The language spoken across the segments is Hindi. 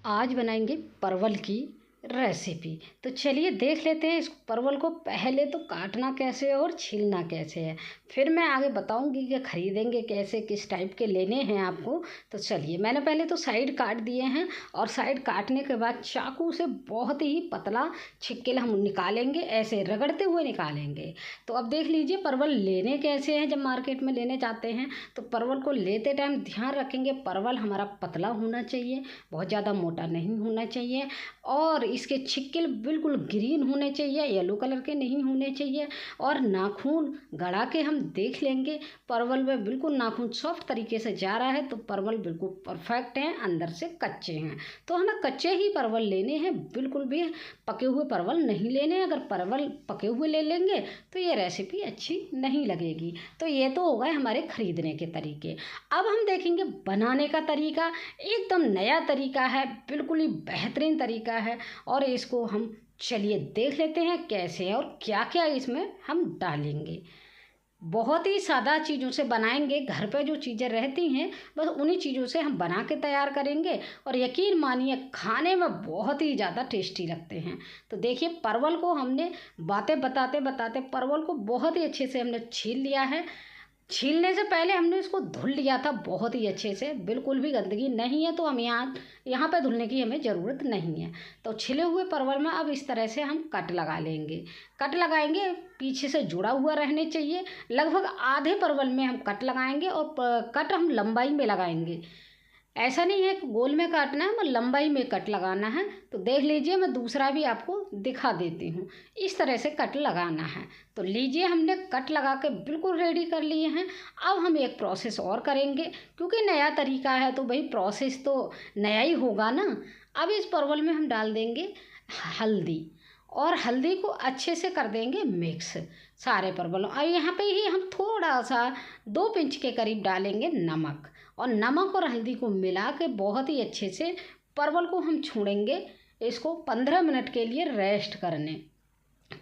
आज बनाएंगे परवल की रेसिपी। तो चलिए देख लेते हैं इस परवल को। पहले तो काटना कैसे है और छीलना कैसे है, फिर मैं आगे बताऊंगी कि खरीदेंगे कैसे, किस टाइप के लेने हैं आपको। तो चलिए, मैंने पहले तो साइड काट दिए हैं और साइड काटने के बाद चाकू से बहुत ही पतला छिक्किल हम निकालेंगे, ऐसे रगड़ते हुए निकालेंगे। तो अब देख लीजिए परवल लेने कैसे हैं। जब मार्केट में लेने जाते हैं तो परवल को लेते टाइम ध्यान रखेंगे परवल हमारा पतला होना चाहिए, बहुत ज़्यादा मोटा नहीं होना चाहिए, और इसके छिक्किल बिल्कुल ग्रीन होने चाहिए, येलो कलर के नहीं होने चाहिए। और नाखून गड़ा के हम देख लेंगे परवल में बिल्कुल नाखून सॉफ्ट तरीके से जा रहा है तो परवल बिल्कुल परफेक्ट हैं, अंदर से कच्चे हैं। तो हमें कच्चे ही परवल लेने हैं, बिल्कुल भी पके हुए परवल नहीं लेने हैं। अगर परवल पके हुए ले लेंगे तो ये रेसिपी अच्छी नहीं लगेगी। तो ये तो हो गए हमारे खरीदने के तरीके। अब हम देखेंगे बनाने का तरीका। एकदम नया तरीका है, बिल्कुल ही बेहतरीन तरीका है, और इसको हम चलिए देख लेते हैं कैसे है और क्या क्या इसमें हम डालेंगे। बहुत ही सादा चीज़ों से बनाएंगे, घर पे जो चीज़ें रहती हैं बस उन्हीं चीज़ों से हम बना के तैयार करेंगे, और यकीन मानिए खाने में बहुत ही ज़्यादा टेस्टी लगते हैं। तो देखिए परवल को हमने बातें बताते बताते परवल को बहुत ही अच्छे से हमने छील लिया है। छीलने से पहले हमने इसको धुल लिया था बहुत ही अच्छे से, बिल्कुल भी गंदगी नहीं है। तो हम यहाँ पे धुलने की हमें ज़रूरत नहीं है। तो छिले हुए परवल में अब इस तरह से हम कट लगा लेंगे। कट लगाएंगे, पीछे से जुड़ा हुआ रहने चाहिए। लगभग आधे परवल में हम कट लगाएंगे, और कट हम लंबाई में लगाएंगे। ऐसा नहीं है कि गोल में काटना है, मैं लंबाई में कट लगाना है। तो देख लीजिए, मैं दूसरा भी आपको दिखा देती हूँ। इस तरह से कट लगाना है। तो लीजिए, हमने कट लगा के बिल्कुल रेडी कर लिए हैं। अब हम एक प्रोसेस और करेंगे, क्योंकि नया तरीका है तो भाई प्रोसेस तो नया ही होगा ना। अब इस परवल में हम डाल देंगे हल्दी, और हल्दी को अच्छे से कर देंगे मिक्स सारे परवलों। और यहाँ पे ही हम थोड़ा सा 2 पिंच के करीब डालेंगे नमक, और नमक और हल्दी को मिला के बहुत ही अच्छे से परवल को हम छोड़ेंगे इसको 15 मिनट के लिए रेस्ट करने।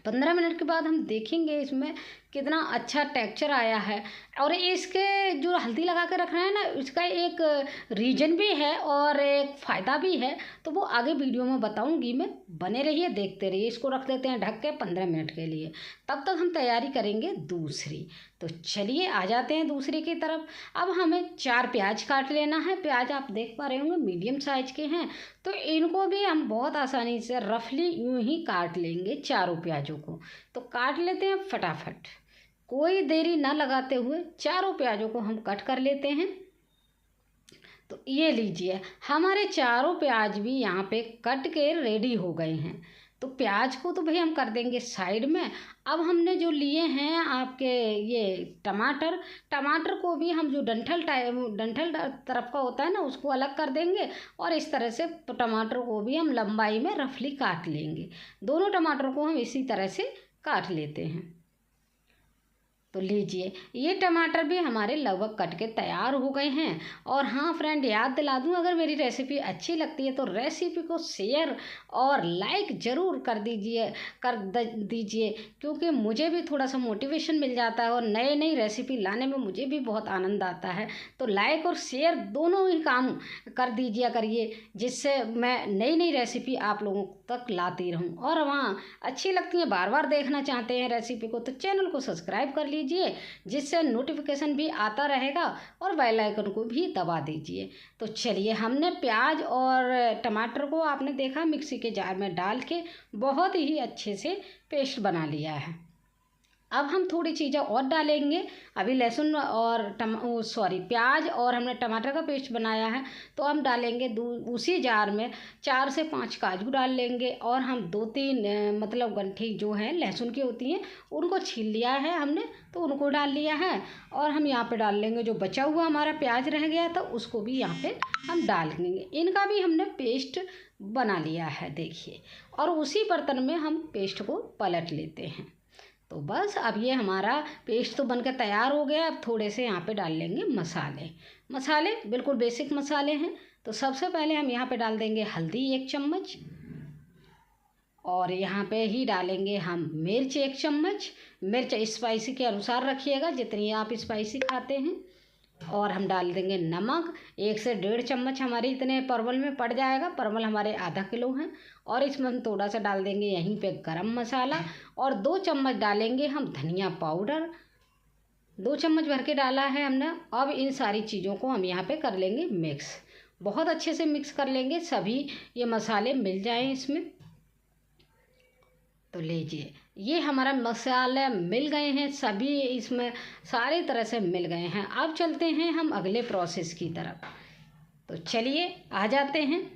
15 मिनट के बाद हम देखेंगे इसमें कितना अच्छा टेक्सचर आया है। और इसके जो हल्दी लगा के रख रहे हैं ना, इसका एक रीजन भी है और एक फ़ायदा भी है, तो वो आगे वीडियो में बताऊंगी मैं। बने रहिए, देखते रहिए। इसको रख देते हैं ढक के 15 मिनट के लिए। तब तक हम तैयारी करेंगे दूसरी। तो चलिए आ जाते हैं दूसरी की तरफ। अब हमें 4 प्याज काट लेना है। प्याज आप देख पा रहे होंगे मीडियम साइज के हैं, तो इनको भी हम बहुत आसानी से रफली यूं ही काट लेंगे चारों प्याजों को। तो काट लेते हैं फटाफट, कोई देरी ना लगाते हुए चारों प्याजों को हम कट कर लेते हैं। तो ये लीजिए, हमारे चारों प्याज भी यहाँ पे कट के रेडी हो गए हैं। तो प्याज को तो भाई हम कर देंगे साइड में। अब हमने जो लिए हैं आपके ये टमाटर, टमाटर को भी हम जो डंठल तरफ का होता है ना, उसको अलग कर देंगे, और इस तरह से टमाटर को भी हम लंबाई में रफली काट लेंगे। दोनों टमाटर को हम इसी तरह से काट लेते हैं। तो लीजिए, ये टमाटर भी हमारे लगभग कट के तैयार हो गए हैं। और हाँ फ्रेंड, याद दिला दूँ, अगर मेरी रेसिपी अच्छी लगती है तो रेसिपी को शेयर और लाइक ज़रूर कर दीजिए, क्योंकि मुझे भी थोड़ा सा मोटिवेशन मिल जाता है और नए नई रेसिपी लाने में मुझे भी बहुत आनंद आता है। तो लाइक और शेयर दोनों ही काम कर दीजिए करिए, जिससे मैं नई नई रेसिपी आप लोगों तक लाती रहूं। और वहाँ अच्छी लगती है, बार बार देखना चाहते हैं रेसिपी को, तो चैनल को सब्सक्राइब कर लीजिए, जिससे नोटिफिकेशन भी आता रहेगा, और बेल आइकन को भी दबा दीजिए। तो चलिए, हमने प्याज और टमाटर को आपने देखा मिक्सी के जार में डाल के बहुत ही अच्छे से पेस्ट बना लिया है। अब हम थोड़ी चीज़ें और डालेंगे। अभी लहसुन और प्याज और हमने टमाटर का पेस्ट बनाया है, तो हम डालेंगे उसी जार में 4 से 5 काजू डाल लेंगे, और हम 2-3 मतलब गंठी जो है लहसुन की होती हैं उनको छील लिया है हमने, तो उनको डाल लिया है। और हम यहाँ पे डाल लेंगे जो बचा हुआ हमारा प्याज रह गया था, उसको भी यहाँ पे हम डाल देंगे। इनका भी हमने पेस्ट बना लिया है, देखिए। और उसी बर्तन में हम पेस्ट को पलट लेते हैं। तो बस अब ये हमारा पेस्ट तो बनकर तैयार हो गया। अब थोड़े से यहाँ पे डाल लेंगे मसाले। मसाले बिल्कुल बेसिक मसाले हैं। तो सबसे पहले हम यहाँ पे डाल देंगे हल्दी 1 चम्मच, और यहाँ पे ही डालेंगे हम मिर्च 1 चम्मच। मिर्च स्पाइसी के अनुसार रखिएगा, जितनी आप स्पाइसी खाते हैं। और हम डाल देंगे नमक। 1 से 1.5 चम्मच हमारे इतने परवल में पड़ जाएगा। परवल हमारे आधा किलो हैं। और इसमें हम थोड़ा सा डाल देंगे यहीं पे गरम मसाला, और 2 चम्मच डालेंगे हम धनिया पाउडर। 2 चम्मच भर के डाला है हमने। अब इन सारी चीज़ों को हम यहाँ पे कर लेंगे मिक्स। बहुत अच्छे से मिक्स कर लेंगे, सभी ये मसाले मिल जाएं इसमें। तो लीजिए, ये हमारा मसाले मिल गए हैं, सभी इसमें सारी तरह से मिल गए हैं। अब चलते हैं हम अगले प्रोसेस की तरफ। तो चलिए आ जाते हैं।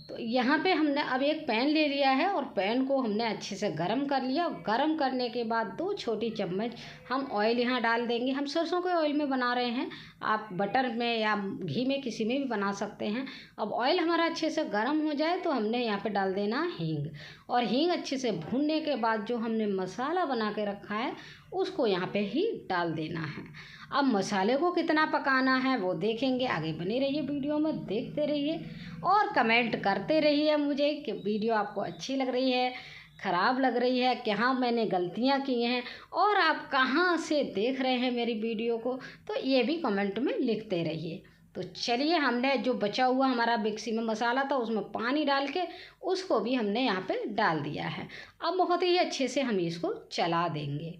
तो यहाँ पे हमने अब एक पैन ले लिया है और पैन को हमने अच्छे से गरम कर लिया। गरम करने के बाद 2 छोटी चम्मच हम ऑयल यहाँ डाल देंगे। हम सरसों के ऑयल में बना रहे हैं, आप बटर में या घी में किसी में भी बना सकते हैं। अब ऑयल हमारा अच्छे से गर्म हो जाए तो हमने यहाँ पे डाल देना हींग। और हींग अच्छे से भूनने के बाद जो हमने मसाला बना के रखा है उसको यहाँ पे ही डाल देना है। अब मसाले को कितना पकाना है वो देखेंगे। आगे बने रहिए, वीडियो में देखते रहिए और कमेंट करते रहिए मुझे कि वीडियो आपको अच्छी लग रही है, ख़राब लग रही है, कहाँ मैंने गलतियाँ की हैं, और आप कहाँ से देख रहे हैं मेरी वीडियो को, तो ये भी कमेंट में लिखते रहिए। तो चलिए, हमने जो बचा हुआ हमारा मिक्सी में मसाला था उसमें पानी डाल के उसको भी हमने यहाँ पे डाल दिया है। अब बहुत ही अच्छे से हम इसको चला देंगे।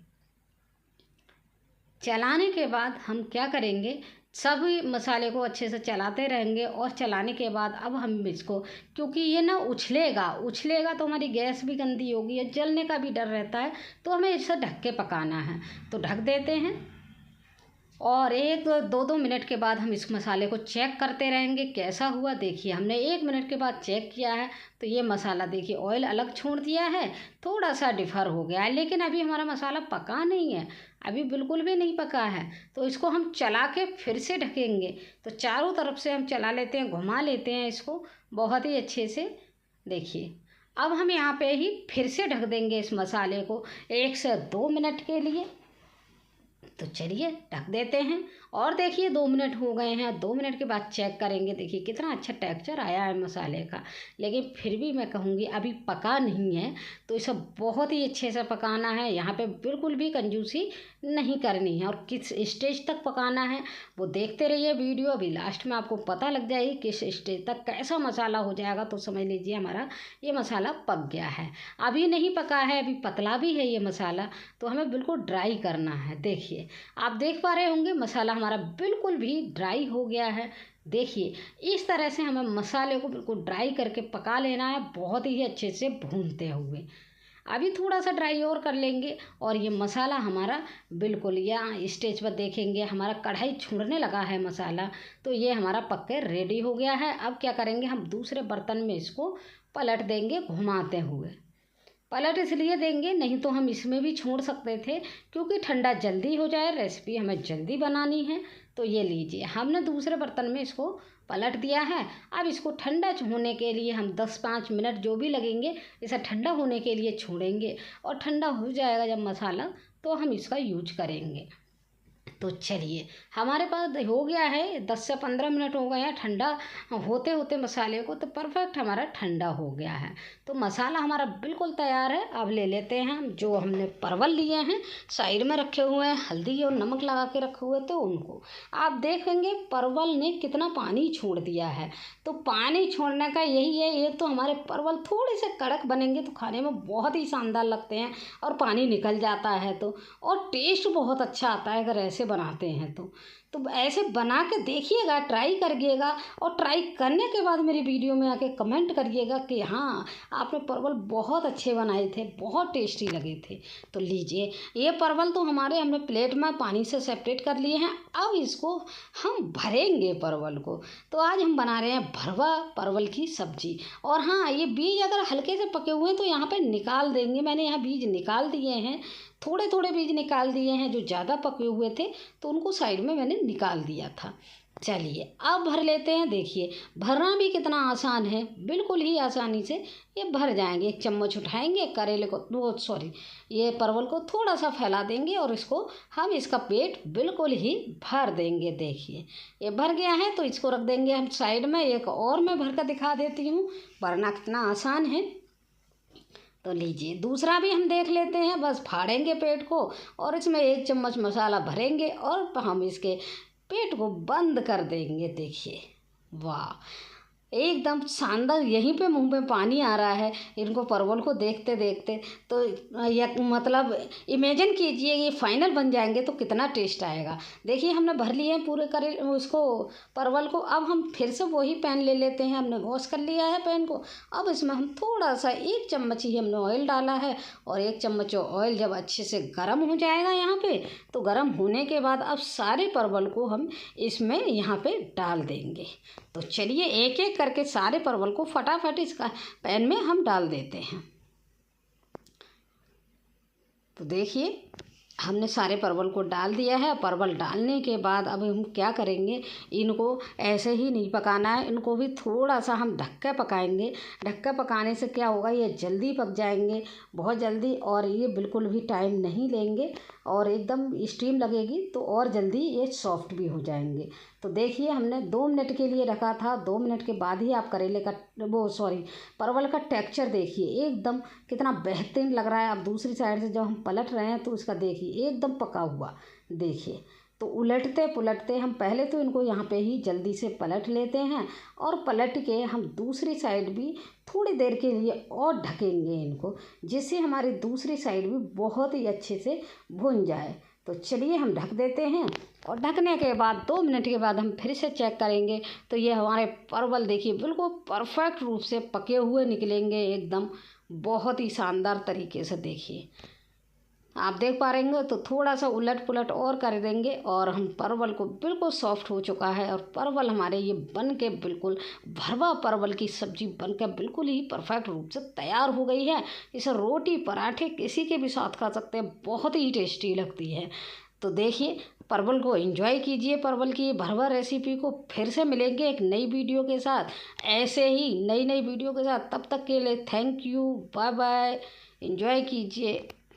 चलाने के बाद हम क्या करेंगे, सभी मसाले को अच्छे से चलाते रहेंगे। और चलाने के बाद अब हम इसको, क्योंकि ये ना उछलेगा तो हमारी गैस भी गंदी होगी, जलने का भी डर रहता है, तो हमें इसे ढक के पकाना है। तो ढक देते हैं और 1-2 मिनट के बाद हम इस मसाले को चेक करते रहेंगे कैसा हुआ। देखिए, हमने 1 मिनट के बाद चेक किया है तो ये मसाला देखिए ऑयल अलग छोड़ दिया है, थोड़ा सा डिफ़र हो गया है, लेकिन अभी हमारा मसाला पका नहीं है, अभी बिल्कुल भी नहीं पका है। तो इसको हम चला के फिर से ढकेंगे। तो चारों तरफ से हम चला लेते हैं, घुमा लेते हैं इसको बहुत ही अच्छे से। देखिए, अब हम यहाँ पे ही फिर से ढक देंगे इस मसाले को 1 से 2 मिनट के लिए। तो चलिए ढक देते हैं और देखिए 2 मिनट हो गए हैं। 2 मिनट के बाद चेक करेंगे, देखिए कितना अच्छा टेक्सचर आया है मसाले का। लेकिन फिर भी मैं कहूँगी अभी पका नहीं है, तो इसे बहुत ही अच्छे से पकाना है। यहाँ पे बिल्कुल भी कंजूसी नहीं करनी है। और किस स्टेज तक पकाना है वो देखते रहिए वीडियो, अभी लास्ट में आपको पता लग जाएगी किस स्टेज तक कैसा मसाला हो जाएगा। तो समझ लीजिए हमारा ये मसाला पक गया है। अभी नहीं पका है, अभी पतला भी है ये मसाला, तो हमें बिल्कुल ड्राई करना है। देखिए, आप देख पा रहे होंगे मसाला हमारा बिल्कुल भी ड्राई हो गया है। देखिए, इस तरह से हमें मसाले को बिल्कुल ड्राई करके पका लेना है, बहुत ही अच्छे से भूनते हुए। अभी थोड़ा सा ड्राई और कर लेंगे और ये मसाला हमारा बिल्कुल, यहाँ स्टेज पर देखेंगे हमारा कढ़ाई छोड़ने लगा है मसाला, तो ये हमारा पक के रेडी हो गया है। अब क्या करेंगे, हम दूसरे बर्तन में इसको पलट देंगे घुमाते हुए। पलट इसलिए देंगे, नहीं तो हम इसमें भी छोड़ सकते थे, क्योंकि ठंडा जल्दी हो जाए, रेसिपी हमें जल्दी बनानी है। तो ये लीजिए, हमने दूसरे बर्तन में इसको पलट दिया है। अब इसको ठंडा होने के लिए हम 10-5 मिनट जो भी लगेंगे इसे ठंडा होने के लिए छोड़ेंगे। और ठंडा हो जाएगा जब मसाला, तो हम इसका यूज करेंगे। तो चलिए, हमारे पास हो गया है 10 से 15 मिनट हो गए हैं ठंडा होते होते मसाले को, तो परफेक्ट हमारा ठंडा हो गया है। तो मसाला हमारा बिल्कुल तैयार है। अब ले लेते हैं हम जो हमने परवल लिए हैं, साइड में रखे हुए हैं, हल्दी और नमक लगा के रखे हुए, तो उनको आप देखेंगे परवल ने कितना पानी छोड़ दिया है। तो पानी छोड़ने का यही है, एक तो हमारे परवल थोड़े से कड़क बनेंगे तो खाने में बहुत ही शानदार लगते हैं, और पानी निकल जाता है तो, और टेस्ट बहुत अच्छा आता है अगर ऐसे बनाते हैं तो ऐसे बना के देखिएगा, ट्राई करिएगा। और ट्राई करने के बाद मेरी वीडियो में आके कमेंट करिएगा कि हाँ, आपने परवल बहुत अच्छे बनाए थे, बहुत टेस्टी लगे थे। तो लीजिए, ये परवल तो हमने प्लेट में पानी से सेपरेट कर लिए हैं। अब इसको हम भरेंगे परवल को। तो आज हम बना रहे हैं भरवा परवल की सब्जी। और हाँ, ये बीज अगर हल्के से पके हुए हैं तो यहाँ पे निकाल देंगे। मैंने यहाँ बीज निकाल दिए हैं, थोड़े थोड़े बीज निकाल दिए हैं। जो ज़्यादा पके हुए थे तो उनको साइड में मैंने निकाल दिया था। चलिए अब भर लेते हैं। देखिए, भरना भी कितना आसान है, बिल्कुल ही आसानी से ये भर जाएंगे। 1 चम्मच उठाएंगे, करेले को ये परवल को थोड़ा सा फैला देंगे और हम इसका पेट बिल्कुल ही भर देंगे। देखिए, ये भर गया है तो इसको रख देंगे हम साइड में। एक और मैं भर कर दिखा देती हूँ, भरना कितना आसान है। तो लीजिए, दूसरा भी हम देख लेते हैं। बस फाड़ेंगे पेट को और इसमें 1 चम्मच मसाला भरेंगे और हम इसके पेट को बंद कर देंगे। देखिए वाह, एकदम शानदार। यहीं पे मुंह में पानी आ रहा है इनको परवल को देखते देखते। तो यह मतलब इमेजिन कीजिए ये फाइनल बन जाएंगे तो कितना टेस्ट आएगा। देखिए हमने भर लिए हैं पूरे करे उसको परवल को। अब हम फिर से वही पैन ले लेते हैं, हमने वॉश कर लिया है पैन को। अब इसमें हम थोड़ा सा 1 चम्मच ही हमने ऑयल डाला है, और 1 चम्मच ऑयल जब अच्छे से गर्म हो जाएगा यहाँ पे, तो गर्म होने के बाद अब सारे परवल को हम इसमें यहाँ पे डाल देंगे। तो चलिए एक एक करके सारे परवल को फटाफट इसका पैन में हम डाल देते हैं। तो देखिए हमने सारे परवल को डाल दिया है। परवल डालने के बाद अब हम क्या करेंगे, इनको ऐसे ही नहीं पकाना है, इनको भी थोड़ा सा हम ढक के पकाएंगे। ढक के पकाने से क्या होगा, ये जल्दी पक जाएंगे, बहुत जल्दी, और ये बिल्कुल भी टाइम नहीं लेंगे और एकदम स्टीम लगेगी तो और जल्दी ये सॉफ्ट भी हो जाएंगे। तो देखिए हमने 2 मिनट के लिए रखा था। 2 मिनट के बाद ही आप करेले का परवल का टेक्सचर देखिए एकदम कितना बेहतरीन लग रहा है। अब दूसरी साइड से जब हम पलट रहे हैं तो इसका देखिए एकदम पका हुआ। देखिए तो उलटते पुलटते हम पहले तो इनको यहाँ पे ही जल्दी से पलट लेते हैं, और पलट के हम दूसरी साइड भी थोड़ी देर के लिए और ढकेंगे इनको, जिससे हमारी दूसरी साइड भी बहुत ही अच्छे से भुन जाए। तो चलिए हम ढक देते हैं, और ढकने के बाद 2 मिनट के बाद हम फिर से चेक करेंगे तो ये हमारे परवल देखिए बिल्कुल परफेक्ट रूप से पके हुए निकलेंगे, एकदम बहुत ही शानदार तरीके से। देखिए आप देख पा रहे हैं, तो थोड़ा सा उलट पुलट और कर देंगे और हम परवल को बिल्कुल सॉफ्ट हो चुका है, और परवल हमारे ये बन के बिल्कुल भरवा परवल की सब्ज़ी बन के बिल्कुल ही परफेक्ट रूप से तैयार हो गई है। इसे रोटी पराठे किसी के भी साथ खा सकते हैं, बहुत ही टेस्टी लगती है। तो देखिए परवल को एंजॉय कीजिए, परवल की भरवा रेसिपी को। फिर से मिलेंगे एक नई वीडियो के साथ, ऐसे ही नई नई वीडियो के साथ। तब तक के लिए thank you, bye bye, enjoy कीजिए।